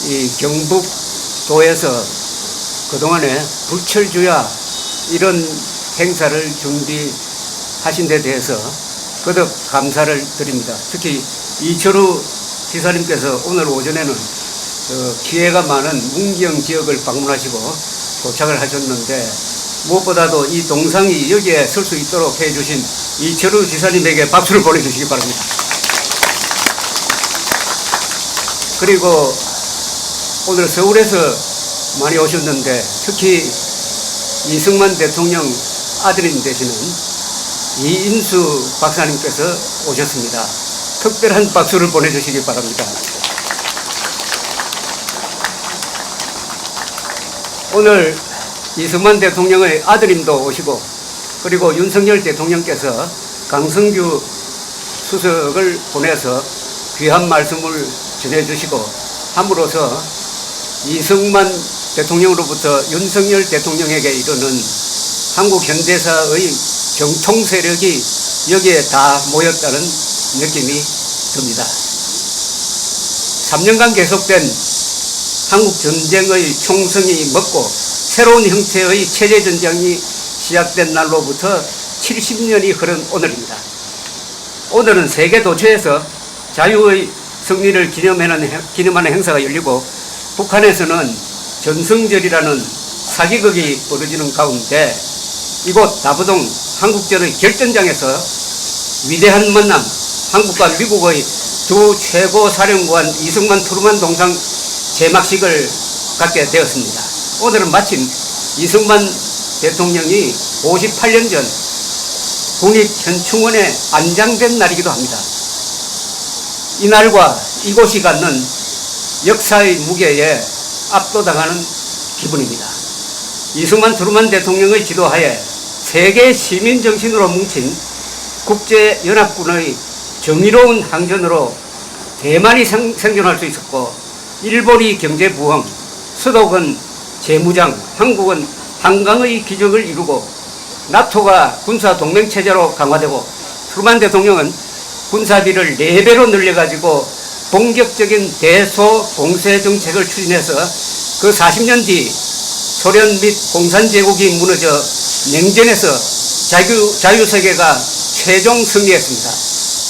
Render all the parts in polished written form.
이 경북도에서 그동안에 불철주야 이런 행사를 준비하신 데 대해서 거듭 감사를 드립니다. 특히 이철우 지사님께서 오늘 오전에는 기회가 많은 문경 지역을 방문하시고 도착을 하셨는데 무엇보다도 이 동상이 여기에 설 수 있도록 해주신 이철우 지사님에게 박수를 보내주시기 바랍니다. 그리고 오늘 서울에서 많이 오셨는데 특히 이승만 대통령 아드님 되시는 이인수 박사님께서 오셨습니다. 특별한 박수를 보내주시기 바랍니다. 오늘 이승만 대통령의 아드님도 오시고 그리고 윤석열 대통령께서 강성규 수석을 보내서 귀한 말씀을 전해주시고 함으로써 이승만 대통령으로부터 윤석열 대통령에게 이르는 한국 현대사의 정통 세력이 여기에 다 모였다는 느낌이 듭니다. 3년간 계속된 한국 전쟁의 총성이 먹고 새로운 형태의 체제 전쟁이 시작된 날로부터 70년이 흐른 오늘입니다. 오늘은 세계 도처에서 자유의 승리를 기념하는 행사가 열리고 북한에서는 전승절이라는 사기극이 벌어지는 가운데 이곳 다부동 한국전의 결전장에서 위대한 만남, 한국과 미국의 두 최고 사령관 이승만 트루만 동상 제막식을 갖게 되었습니다. 오늘은 마침 이승만 대통령이 58년 전 국립현충원에 안장된 날이기도 합니다. 이 날과 이곳이 갖는 역사의 무게에 압도당하는 기분입니다. 이승만 트루만 대통령의 지도하에 세계 시민 정신으로 뭉친 국제연합군의 정의로운 항전으로 대만이 생존할 수 있었고 일본이 경제부흥, 서독은 재무장, 한국은 한강의 기적을 이루고 나토가 군사동맹체제로 강화되고 트루만 대통령은 군사비를 4배로 늘려가지고 본격적인 대소공세 정책을 추진해서 그 40년 뒤 소련 및 공산제국이 무너져 냉전에서 자유세계가 최종 승리했습니다.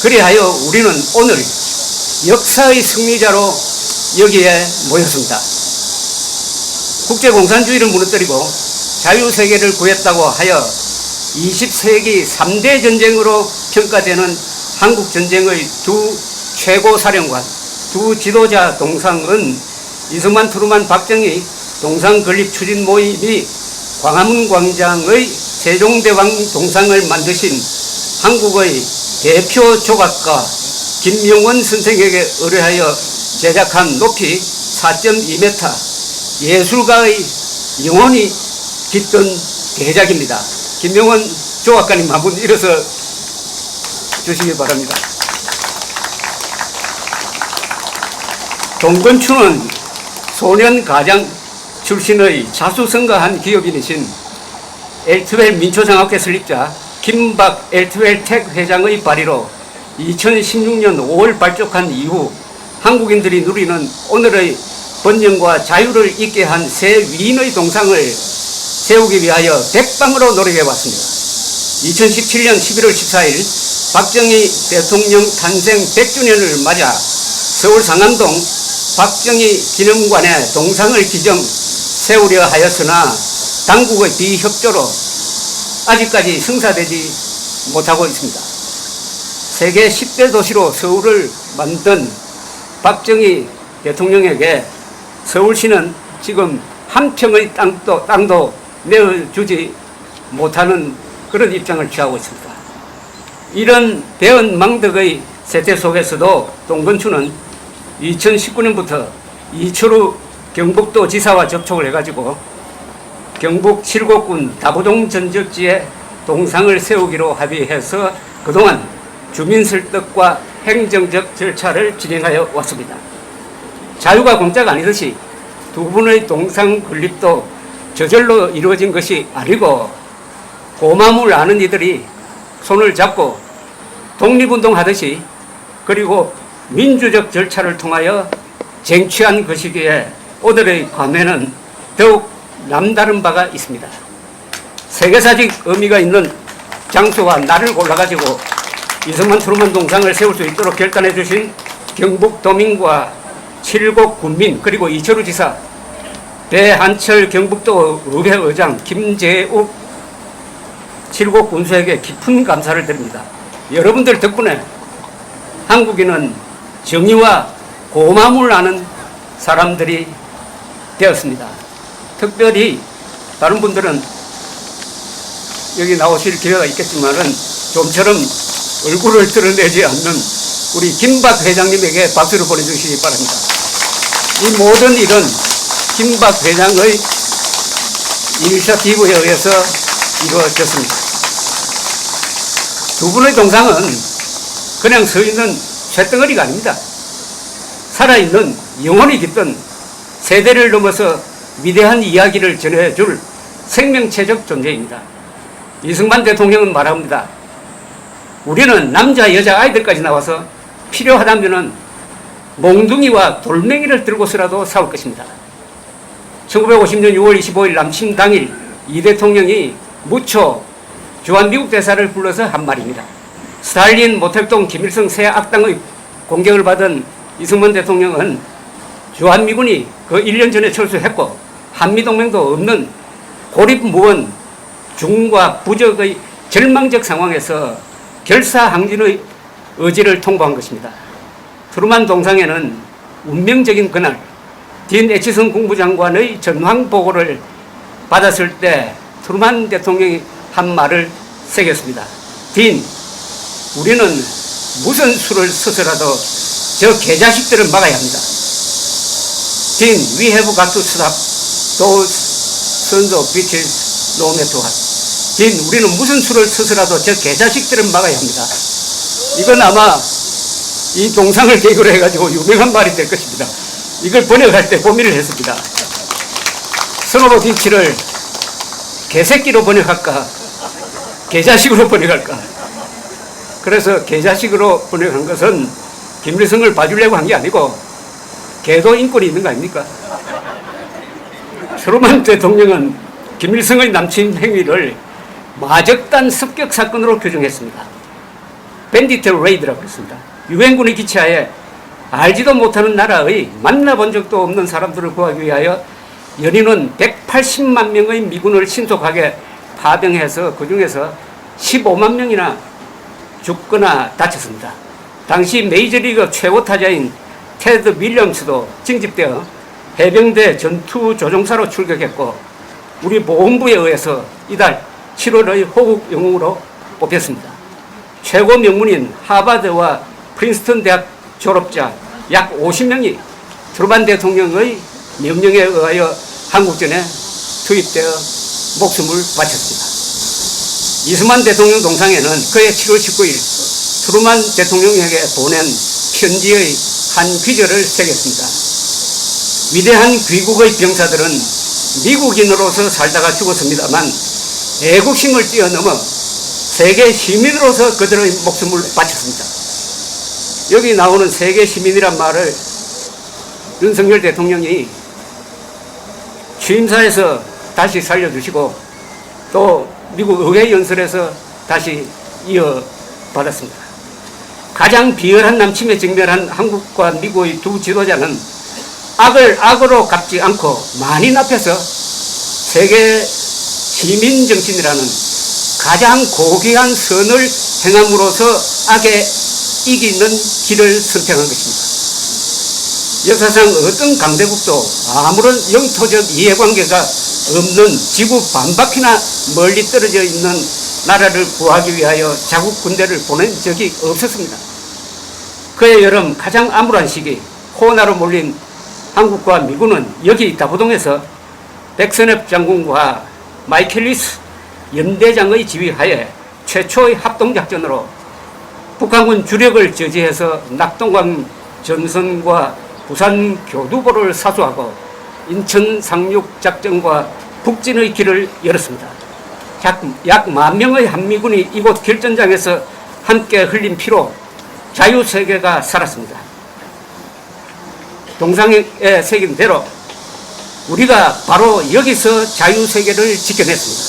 그리하여 우리는 오늘 역사의 승리자로 여기에 모였습니다. 국제공산주의를 무너뜨리고 자유세계를 구했다고 하여 20세기 3대 전쟁으로 평가되는 한국전쟁의 두 최고사령관, 두 지도자 동상은 이승만, 트루만, 박정희 동상 건립 추진 모임이 광화문 광장의 세종대왕 동상을 만드신 한국의 대표 조각가 김명원 선생에게 의뢰하여 제작한 높이 4.2m 예술가의 영혼이 깃든 대작입니다. 김명원 조각가님 한번 일어서 주시기 바랍니다. 동건추는 소년 가장 출신의 자수성가한 기업인이신 엘트웰 민초장학회 설립자 김박 엘트웰 텍 회장의 발의로 2016년 5월 발족한 이후 한국인들이 누리는 오늘의 번영과 자유를 있게 한 새 위인의 동상을 세우기 위하여 백방으로 노력해왔습니다. 2017년 11월 14일 박정희 대통령 탄생 100주년을 맞아 서울 상암동 박정희 기념관에 동상을 기정 세우려 하였으나 당국의 비협조로 아직까지 성사되지 못하고 있습니다. 세계 10대 도시로 서울을 만든 박정희 대통령에게 서울시는 지금 한 평의 땅도 내어주지 못하는 그런 입장을 취하고 있습니다. 이런 배은망덕의 세태 속에서도 동건추는 2019년부터 이철우 경북도 지사와 접촉을 해가지고 경북 칠곡군 다부동 전적지에 동상을 세우기로 합의해서 그동안 주민 설득과 행정적 절차를 진행하여 왔습니다. 자유가 공짜가 아니듯이 두 분의 동상 건립도 저절로 이루어진 것이 아니고 고마움을 아는 이들이 손을 잡고 독립운동하듯이 그리고 민주적 절차를 통하여 쟁취한 것이기에 오늘의 감회는 더욱 남다른 바가 있습니다. 세계사적 의미가 있는 장소와 날을 골라가지고 이승만 트루먼 동상을 세울 수 있도록 결단해 주신 경북도민과 칠곡 군민 그리고 이철우 지사, 배한철 경북도 의회의장, 김재욱 칠곡 군수에게 깊은 감사를 드립니다. 여러분들 덕분에 한국인은 정의와 고마움을 아는 사람들이 되었습니다. 특별히 다른 분들은 여기 나오실 기회가 있겠지만은 좀처럼 얼굴을 드러내지 않는 우리 김박 회장님에게 박수를 보내주시기 바랍니다. 이 모든 일은 김박 회장의 이니셔티브에 의해서 이루어졌습니다. 두 분의 동상은 그냥 서 있는 쇳덩어리가 아닙니다. 살아있는 영혼이 깃든 세대를 넘어서 위대한 이야기를 전해줄 생명체적 존재입니다. 이승만 대통령은 말합니다. 우리는 남자, 여자, 아이들까지 나와서 필요하다면 몽둥이와 돌멩이를 들고서라도 싸울 것입니다. 1950년 6월 25일 남침 당일 이 대통령이 무초 주한미국 대사를 불러서 한 말입니다. 스탈린, 모택동, 김일성 세 악당의 공격을 받은 이승만 대통령은 주한미군이 그 1년 전에 철수했고 한미동맹도 없는 고립무원 중과 부적의 절망적 상황에서 결사항진의 의지를 통보한 것입니다. 트루만 동상에는 운명적인 그날 딘 애치슨 국무장관의 전황 보고를 받았을 때 트루만 대통령이 한 말을 새겼습니다. 딘, 우리는 무슨 수를 써서라도 저 개자식들을 막아야 합니다. 딘, we have got to stop those sons of bitches no matter what. 딘, 우리는 무슨 수를 써서라도 저 개자식들을 막아야 합니다. 이건 아마 이 동상을 계기로 해가지고 유명한 말이 될 것입니다. 이걸 번역할 때 고민을 했습니다. 선오버 딘치를 개새끼로 번역할까, 개자식으로 번역할까. 그래서 개자식으로 번역한 것은 김일성을 봐주려고 한 게 아니고 개도 인권이 있는 거 아닙니까? 트루먼 대통령은 김일성의 남친 행위를 마적단 습격 사건으로 규정했습니다. 밴디트 레이드라고 했습니다. 유엔군의 기치하에 알지도 못하는 나라의 만나본 적도 없는 사람들을 구하기 위하여 연인은 180만 명의 미군을 신속하게 파병해서 그 중에서 15만 명이나 죽거나 다쳤습니다. 당시 메이저리그 최고 타자인 테드 윌리엄스도 징집되어 해병대 전투조종사로 출격했고 우리 보훈부에 의해서 이달 7월의 호국 영웅으로 뽑혔습니다. 최고 명문인 하버드와 프린스턴 대학 졸업자 약 50명이 트루먼 대통령의 명령에 의하여 한국전에 투입되어 목숨을 바쳤습니다. 이승만 대통령 동상에는 그해 7월 19일 트루먼 대통령에게 보낸 편지의 한 귀절을 새겼습니다. 위대한 귀국의 병사들은 미국인으로서 살다가 죽었습니다만 애국심을 뛰어넘어 세계 시민으로서 그들의 목숨을 바쳤습니다. 여기 나오는 세계 시민이란 말을 윤석열 대통령이 취임사에서 다시 살려주시고 또 미국 의회 연설에서 다시 이어받았습니다. 가장 비열한 남침에 직면한 한국과 미국의 두 지도자는 악을 악으로 갚지 않고 만인 앞에서 세계 시민정신이라는 가장 고귀한 선을 행함으로써 악에 이기는 길을 선택한 것입니다. 역사상 어떤 강대국도 아무런 영토적 이해관계가 없는 지구 반바퀴나 멀리 떨어져 있는 나라를 구하기 위하여 자국 군대를 보낸 적이 없었습니다. 그해 여름 가장 암울한 시기 코로나로 몰린 한국과 미군은 여기 다부동에서 백선엽 장군과 마이켈리스 연대장의 지휘하에 최초의 합동작전으로 북한군 주력을 저지해서 낙동강 전선과 부산 교두보를 사수하고 인천 상륙작전과 북진의 길을 열었습니다. 약 10,000명의 한미군이 이곳 결전장에서 함께 흘린 피로 자유세계가 살았습니다. 동상에 새긴 대로 우리가 바로 여기서 자유세계를 지켜냈습니다.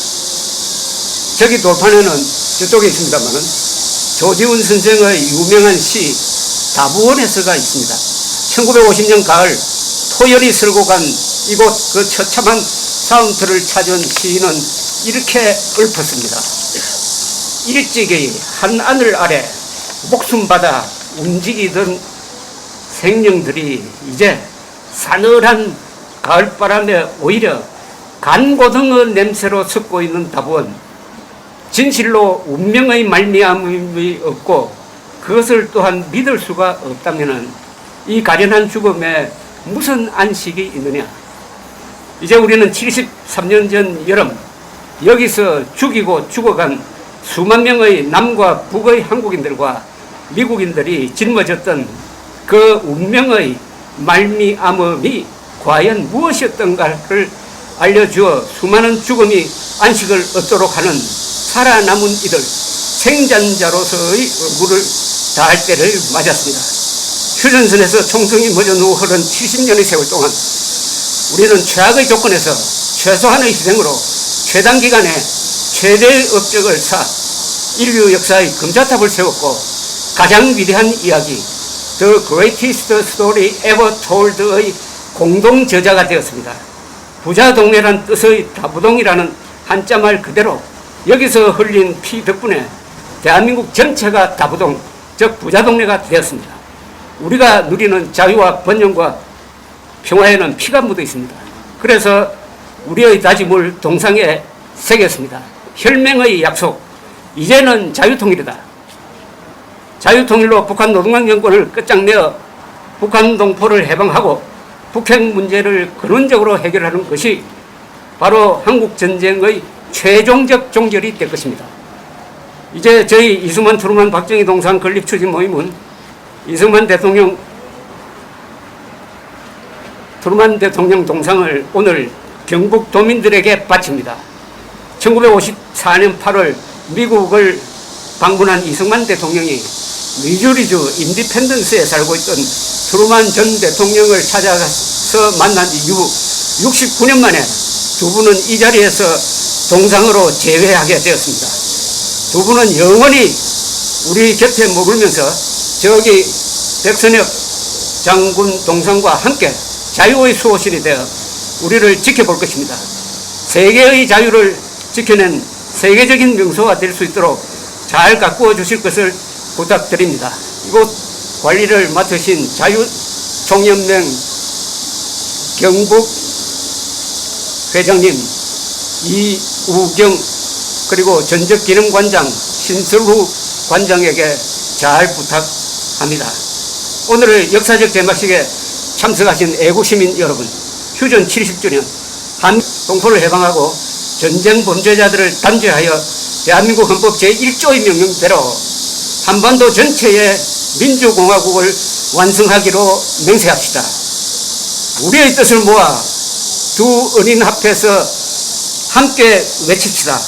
저기 돌판에는 저쪽에 있습니다만은 조지훈 선생의 유명한 시 다부원에서가 있습니다. 1950년 가을 토열이 쓸고 간 이곳 그 처참한 사운터를 찾은 시인은 이렇게 읊었습니다. 일찍이 한 하늘 아래 목숨받아 움직이던 생명들이 이제 싸늘한 가을바람에 오히려 간고등어 냄새로 섞고 있는 다부원. 진실로 운명의 말미암음이 없고 그것을 또한 믿을 수가 없다면 이 가련한 죽음에 무슨 안식이 있느냐. 이제 우리는 73년 전 여름 여기서 죽이고 죽어간 수만 명의 남과 북의 한국인들과 미국인들이 짊어졌던 그 운명의 말미암음이 과연 무엇이었던가를 알려주어 수많은 죽음이 안식을 얻도록 하는 살아남은 이들 생존자로서의 얼굴을 다할 때를 맞았습니다. 휴전선에서 총성이 멎은 후 흐른 70년의 세월 동안 우리는 최악의 조건에서 최소한의 희생으로 최단기간에 최대의 업적을 쌓아 인류 역사의 금자탑을 세웠고 가장 위대한 이야기 The Greatest Story Ever Told의 공동 저자가 되었습니다. 부자동네란 뜻의 다부동이라는 한자말 그대로 여기서 흘린 피 덕분에 대한민국 전체가 다부동, 즉 부자동네가 되었습니다. 우리가 누리는 자유와 번영과 평화에는 피가 묻어 있습니다. 그래서 우리의 다짐을 동상에 새겼습니다. 혈맹의 약속, 이제는 자유통일이다. 자유통일로 북한 노동당 정권을 끝장내어 북한 동포를 해방하고 북핵 문제를 근원적으로 해결하는 것이 바로 한국전쟁의 최종적 종결이 될 것입니다. 이제 저희 이승만, 트루만, 박정희 동상 건립 추진 모임은 이승만 대통령, 트루만 대통령 동상을 오늘 경북 도민들에게 바칩니다. 1954년 8월 미국을 방문한 이승만 대통령이 미주리주 인디펜던스에 살고 있던 트루만 전 대통령을 찾아가서 만난 이후 69년 만에 두 분은 이 자리에서 동상으로 재회하게 되었습니다. 두 분은 영원히 우리 곁에 머물면서 저기 백선엽 장군 동상과 함께 자유의 수호신이 되어 우리를 지켜볼 것입니다. 세계의 자유를 지켜낸 세계적인 명소가 될 수 있도록 잘 가꾸어 주실 것을 부탁드립니다. 이곳 관리를 맡으신 자유총연맹 경북 회장님 이우경 그리고 전적기능관장 신설후 관장에게 잘 부탁합니다. 오늘의 역사적 개막식에 참석하신 애국시민 여러분, 휴전 70주년 한 동포를 해방하고 전쟁 범죄자들을 단죄하여 대한민국 헌법 제1조의 명령대로 한반도 전체의 민주공화국을 완성하기로 맹세합시다. 우리의 뜻을 모아 두 은인 앞에서 함께 외칩시다.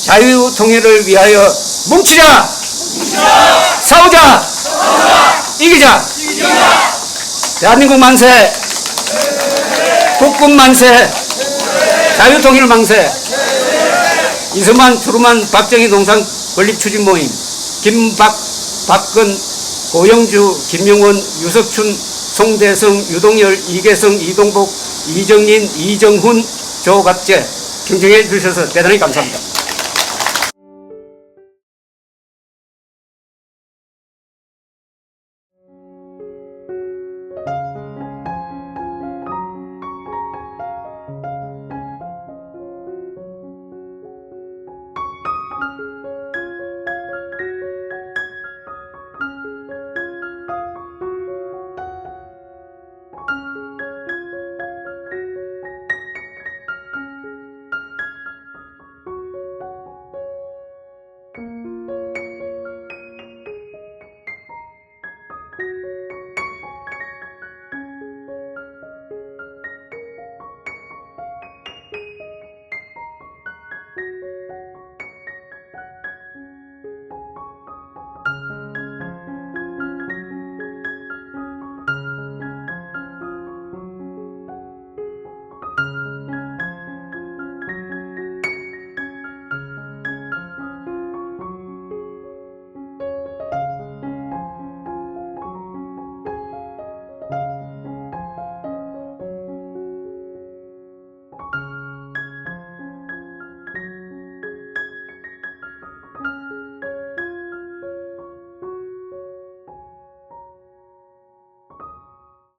자유통일을 위하여 뭉치자! 뭉치자! 싸우자! 싸우자! 이기자! 이기자! 대한민국 만세! 국군 만세! 자유통일 만세! 이승만, 트루만, 박정희 동상 건립추진 모임 김박, 박근, 고영주, 김용원, 유석춘, 송대성, 유동열, 이계성, 이동복, 이정린, 이정훈, 조갑재 경청해 주셔서 대단히 감사합니다.